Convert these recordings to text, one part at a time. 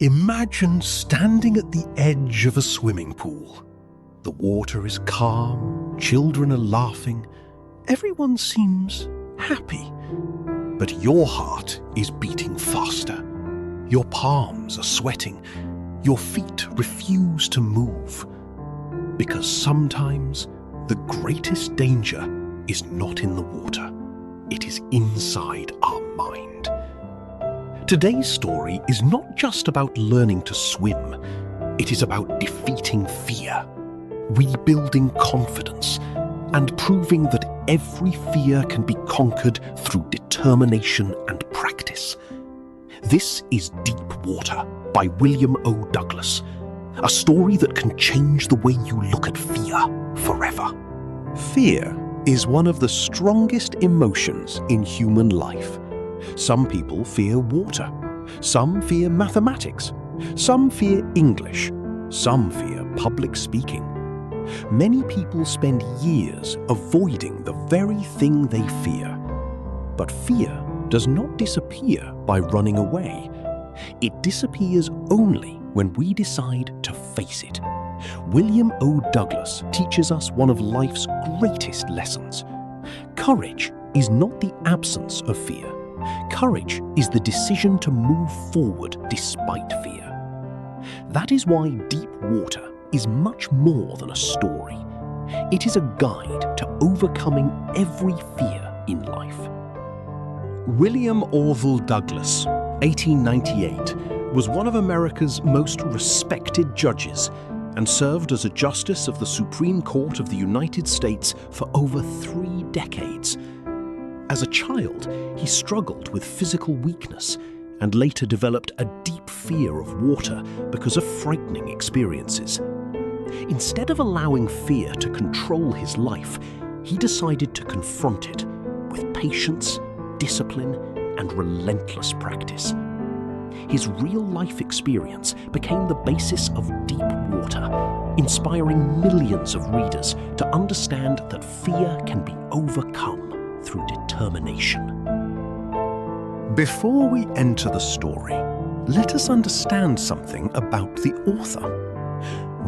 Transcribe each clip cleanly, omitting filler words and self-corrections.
Imagine standing at the edge of a swimming pool. The water is calm, children are laughing, everyone seems happy. But your heart is beating faster. Your palms are sweating. Your feet refuse to move. Because sometimes the greatest danger is not in the water. It is inside our mind. Today's story is not just about learning to swim. It is about defeating fear, rebuilding confidence, and proving that every fear can be conquered through determination and practice. This is Deep Water by William O. Douglas, a story that can change the way you look at fear forever. Fear is one of the strongest emotions in human life. Some people fear water, some fear mathematics, some fear English, some fear public speaking. Many people spend years avoiding the very thing they fear. But fear does not disappear by running away. It disappears only when we decide to face it. William O. Douglas teaches us one of life's greatest lessons. Courage is not the absence of fear. Courage is the decision to move forward despite fear. That is why Deep Water is much more than a story. It is a guide to overcoming every fear in life. William Orville Douglas, 1898, was one of America's most respected judges and served as a justice of the Supreme Court of the United States for over 3 decades. As a child, he struggled with physical weakness and later developed a deep fear of water because of frightening experiences. Instead of allowing fear to control his life, he decided to confront it with patience, discipline, and relentless practice. His real-life experience became the basis of Deep Water, inspiring millions of readers to understand that fear can be overcome through determination. Before we enter the story, let us understand something about the author.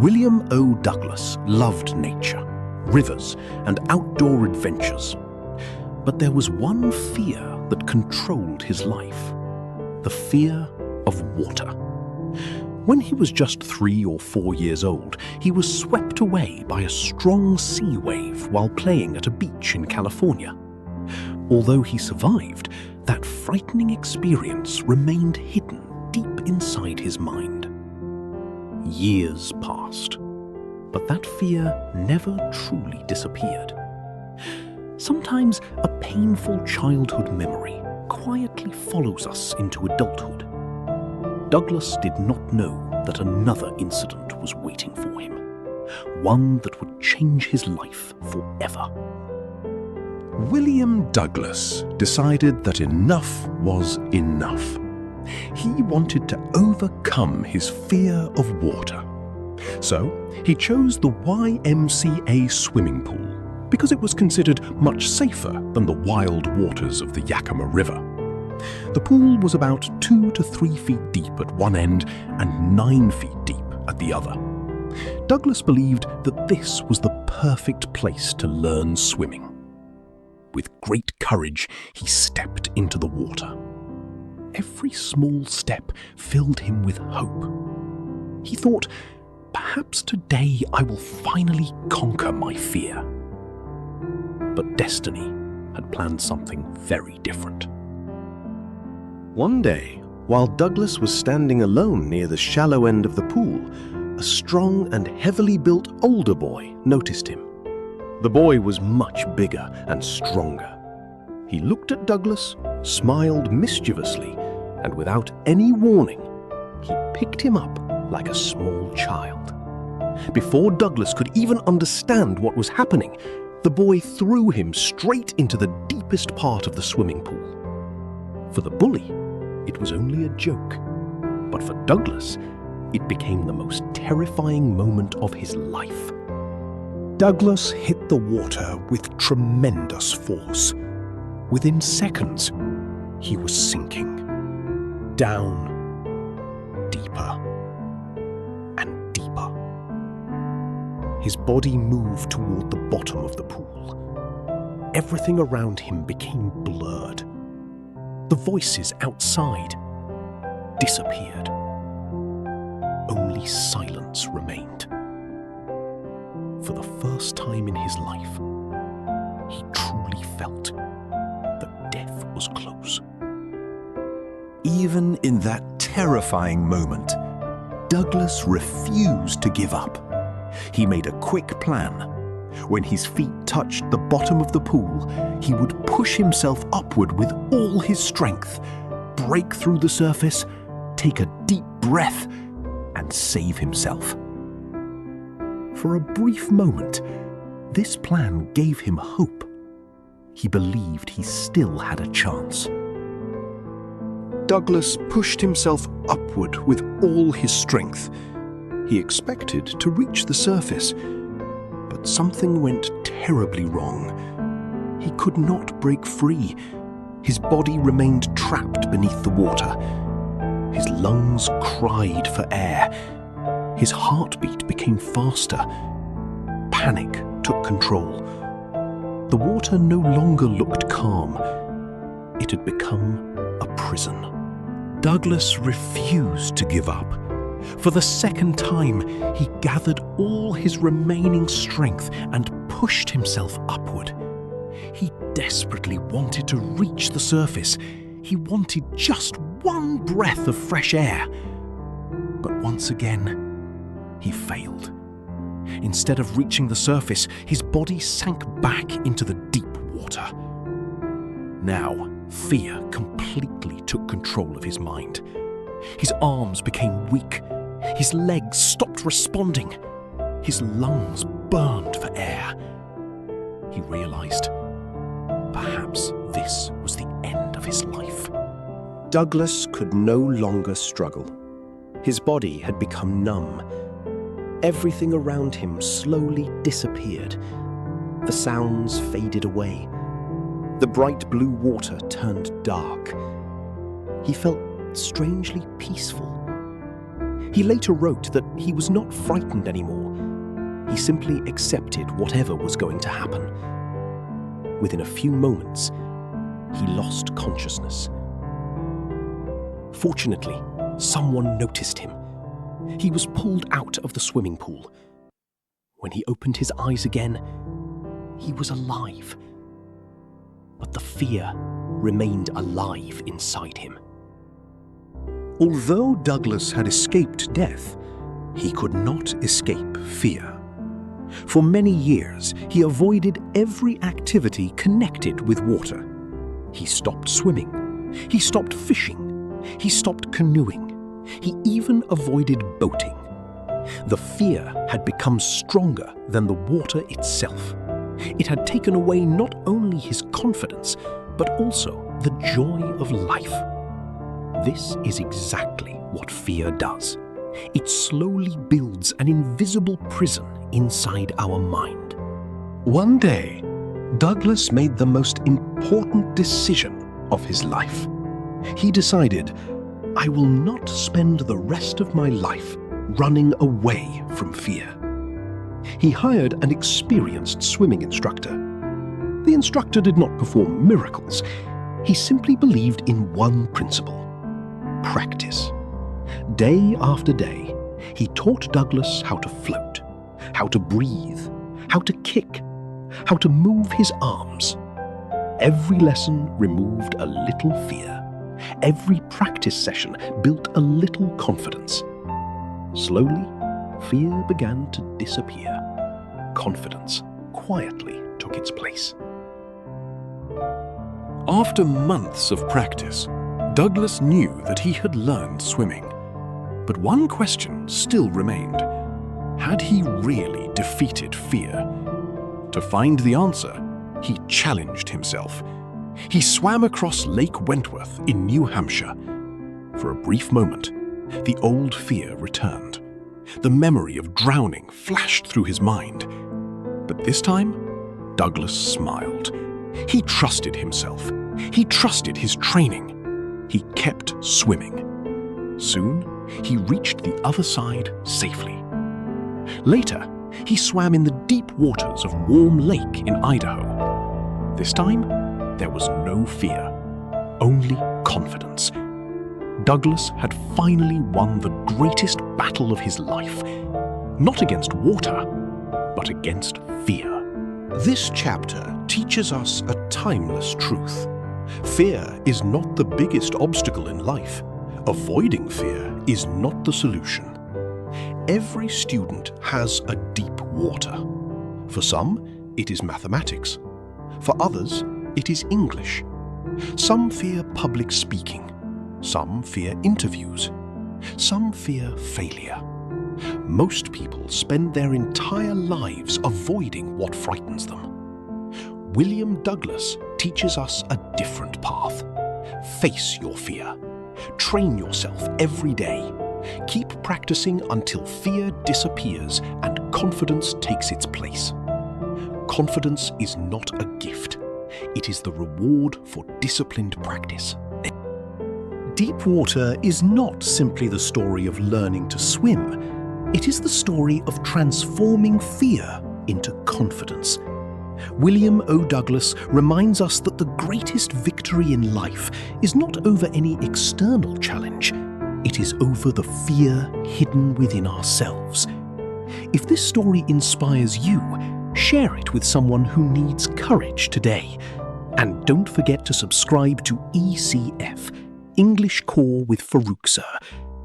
William O. Douglas loved nature, rivers, and outdoor adventures. But there was one fear that controlled his life: the fear of water. When he was just 3 or 4 years old, he was swept away by a strong sea wave while playing at a beach in California. Although he survived, that frightening experience remained hidden deep inside his mind. Years passed, but that fear never truly disappeared. Sometimes a painful childhood memory quietly follows us into adulthood. Douglas did not know that another incident was waiting for him, one that would change his life forever. William Douglas decided that enough was enough. He wanted to overcome his fear of water. So he chose the YMCA swimming pool because it was considered much safer than the wild waters of the Yakima River. The pool was about 2 to 3 feet deep at one end and 9 feet deep at the other. Douglas believed that this was the perfect place to learn swimming. With great courage, he stepped into the water. Every small step filled him with hope. He thought, perhaps today I will finally conquer my fear. But destiny had planned something very different. One day, while Douglas was standing alone near the shallow end of the pool, a strong and heavily built older boy noticed him. The boy was much bigger and stronger. He looked at Douglas, smiled mischievously, and without any warning, he picked him up like a small child. Before Douglas could even understand what was happening, the boy threw him straight into the deepest part of the swimming pool. For the bully, it was only a joke, but for Douglas, it became the most terrifying moment of his life. Douglas hit the water with tremendous force. Within seconds, he was sinking down deeper. deeper and deeper. His body moved toward the bottom of the pool. Everything around him became blurred. The voices outside disappeared. Only silence remained. For the first time in his life, he truly felt that death was close. Even in that terrifying moment, Douglas refused to give up. He made a quick plan. When his feet touched the bottom of the pool, he would push himself upward with all his strength, break through the surface, take a deep breath, and save himself. For a brief moment, this plan gave him hope. He believed he still had a chance. Douglas pushed himself upward with all his strength. He expected to reach the surface, but something went terribly wrong. He could not break free. His body remained trapped beneath the water. His lungs cried for air. His heartbeat became faster. Panic took control. The water no longer looked calm. It had become a prison. Douglas refused to give up. For the second time, he gathered all his remaining strength and pushed himself upward. He desperately wanted to reach the surface. He wanted just one breath of fresh air. But once again, he failed. Instead of reaching the surface, his body sank back into the deep water. Now, fear completely took control of his mind. His arms became weak. His legs stopped responding. His lungs burned for air. He realized perhaps this was the end of his life. Douglas could no longer struggle. His body had become numb. Everything around him slowly disappeared. The sounds faded away. The bright blue water turned dark. He felt strangely peaceful. He later wrote that he was not frightened anymore. He simply accepted whatever was going to happen. Within a few moments, he lost consciousness. Fortunately, someone noticed him. He was pulled out of the swimming pool. When he opened his eyes again, he was alive. But the fear remained alive inside him. Although Douglas had escaped death, he could not escape fear. For many years, he avoided every activity connected with water. He stopped swimming. He stopped fishing. He stopped canoeing. He even avoided boating. The fear had become stronger than the water itself. It had taken away not only his confidence, but also the joy of life. This is exactly what fear does. It slowly builds an invisible prison inside our mind. One day, Douglas made the most important decision of his life. He decided, I will not spend the rest of my life running away from fear. He hired an experienced swimming instructor. The instructor did not perform miracles. He simply believed in one principle: practice. Day after day, he taught Douglas how to float, how to breathe, how to kick, how to move his arms. Every lesson removed a little fear. Every practice session built a little confidence. Slowly, fear began to disappear. Confidence quietly took its place. After months of practice, Douglas knew that he had learned swimming. But one question still remained. Had he really defeated fear? To find the answer, he challenged himself. He swam across Lake Wentworth in New Hampshire. For a brief moment, the old fear returned. The memory of drowning flashed through his mind. But this time, Douglas smiled. He trusted himself. He trusted his training. He kept swimming. Soon, he reached the other side safely. Later, he swam in the deep waters of Warm Lake in Idaho. This time, there was no fear, only confidence. Douglas had finally won the greatest battle of his life, not against water, but against fear. This chapter teaches us a timeless truth. Fear is not the biggest obstacle in life. Avoiding fear is not the solution. Every student has a deep water. For some, it is mathematics. For others, it is English. Some fear public speaking. Some fear interviews. Some fear failure. Most people spend their entire lives avoiding what frightens them. William Douglas teaches us a different path. Face your fear. Train yourself every day. Keep practicing until fear disappears and confidence takes its place. Confidence is not a gift. It is the reward for disciplined practice. Deep water is not simply the story of learning to swim. It is the story of transforming fear into confidence. William O. Douglas reminds us that the greatest victory in life is not over any external challenge. It is over the fear hidden within ourselves. If this story inspires you, share it with someone who needs courage today. And don't forget to subscribe to ECF, English Core with Farooq Sir,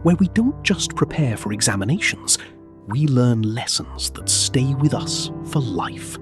where we don't just prepare for examinations, we learn lessons that stay with us for life.